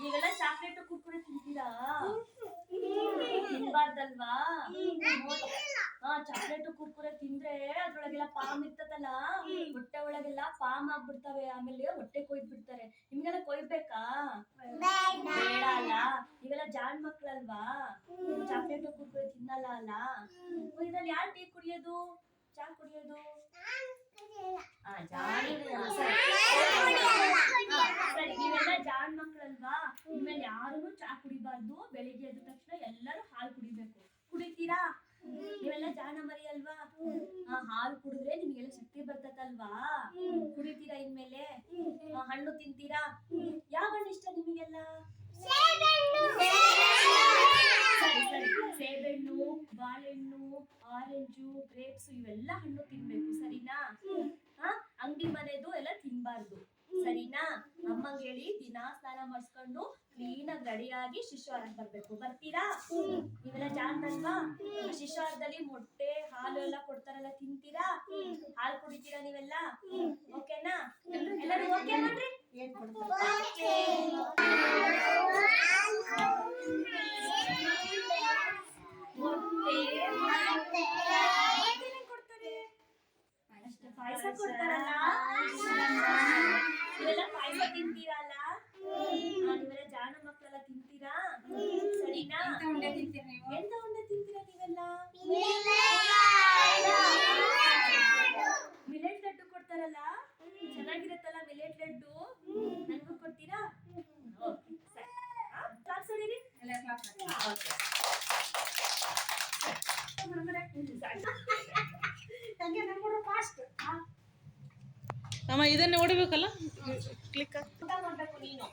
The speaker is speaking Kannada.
ನೀವೆಲ್ಲ ಚಾಕ್ಲೇಟ್ ಕುರ್ಕುರೆ ತಿಂತೀರಾ? ತಿನ್ಬಾರ್ದಲ್ವಾ? ಚಾಕ್ಲೇಟ್ ಕುರ್ಕುರೆ ತಿಂದ್ರೆ ಅದ್ರೊಳಗೆಲ್ಲ ಪಾಮ್ ಇರ್ತದಲ್ಲ, ಹೊಟ್ಟೆ ಒಳಗೆಲ್ಲ ಪಾಮ್ ಆಗ್ಬಿಡ್ತವೆ, ಆಮೇಲೆ ಹೊಟ್ಟೆ ಕೊಯ್ದು ಬಿಡ್ತಾರೆ. ನಿಮ್ಗೆಲ್ಲ ಕೊಯ್ಬೇಕಾ? ಬೇಡ ಅಲ್ಲ. ನೀವೆಲ್ಲ ಜಾಣ್ ಮಕ್ಳಲ್ವಾ? ಚಾಕ್ಲೇಟ್ ಕುರ್ಕುರೆ ತಿನ್ನಲ್ಲ ಅಲ್ಲ. ಇದ್ರಲ್ಲಿ ಯಾರು ಟೀ ಕುಡಿಯೋದು, ಚಾ ಕುಡಿಯೋದು? ಸರಿ, ನೀವೆಲ್ಲ ಜಾಣ್ ಮಕ್ಳಲ್ವಾ? ನಿಮ್ಮಲ್ಲಿ ಯಾರು ಚಾ ಕುಡಿಬಾರ್ದು. ಬೆಳಿಗ್ಗೆ ಎದ್ದ ತಕ್ಷಣ ಎಲ್ಲರೂ ಹಾಲು ಕುಡಿಬೇಕು. ಕುಡಿತೀರಾ? ನೀವೆಲ್ಲ ಜಾಣ ಮರಿ ಅಲ್ವಾ? ಹಾಲು ಕುಡಿದ್ರೆ ನಿಮ್ಗೆಲ್ಲ ಶಕ್ತಿ ಬರ್ತದಲ್ವಾ? ಕುಡಿತೀರಾ ಇನ್ಮೇಲೆ? ಹಣ್ಣು ತಿಂತೀರಾ? ಯಾವ ಹಣ್ಣು ಇಷ್ಟ ನಿಮಗೆಲ್ಲ? ಸರಿ ಸರಿ, ಸೇಬೆಹಣ್ಣು, ಬಾಳೆಹಣ್ಣು, ಆರೆಂಜು, ಗ್ರೇಪ್ಸ್ ಇವೆಲ್ಲ ಹಣ್ಣು ತಿನ್ಬೇಕು, ಸರಿನಾ? ಅಂಗಡಿ ಮನೆದು ಎಲ್ಲ ತಿನ್ಬಾರ್ದು, ಸರಿನಾ? ಅಮ್ಮಂಗೆ ಹೇಳಿ ದಿನಾ ಸ್ನಾನ ಮಾಡಿಸ್ಕೊಂಡು ಕ್ಲೀನಾಗಿ ರೆಡಿಯಾಗಿ ಶಿಶುವಾರಕ್ಕೆ ಬರ್ಬೇಕು. ಬರ್ತೀರಾ? ನೀವೆಲ್ಲ ಜಾಣರಲ್ವಾ? ಶಿಶುವಾರದಲ್ಲಿ ಮೊಟ್ಟೆ ಹಾಲು ಎಲ್ಲ ಕೊಡ್ತಾರಲ್ಲ, ತಿಂತೀರಾ? ಹಾಲು ಕುಡಿತೀರಾ ನೀವೆಲ್ಲ? ಓಕೆನಾ? ಎಲ್ಲರೂ ಓಕೆ ಮಾಡ್ರಿ. ಪಾಯಸ ಕೊಡ್ತಾರಲ್ಲ, ನೀವೆಲ್ಲ ಪಾಯಸ ತಿಂತೀರಲ್ಲ? ನೀವೆಲ್ಲ ಜಾಣ ಮಕ್ಕಳೆಲ್ಲ ತಿಂತೀರಾ? ಸರಿನಾ? ಎಂತ ಉಂಡೆ ತಿಂತೀರಾ ನೀವೆಲ್ಲ? ಮಿಲೆಟ್ ಲಡ್ಡು ಕೊಡ್ತಾರಲ್ಲ, ಚೆನ್ನಾಗಿರುತ್ತಲ್ಲ ಮಿಲೆಟ್ ಲಡ್ಡು, ನನಗೂ ಕೊಡ್ತೀರಾ? ಕ್ಲಾಸ್ ಹೊಡೀರಿ. ಅಮ್ಮ ಇದನ್ನೇ ಹೊಡಿಬೇಕಲ್ಲ, ಕ್ಲಿಕ್ ಮಾಡ್ಬೇಕು ನೀನು.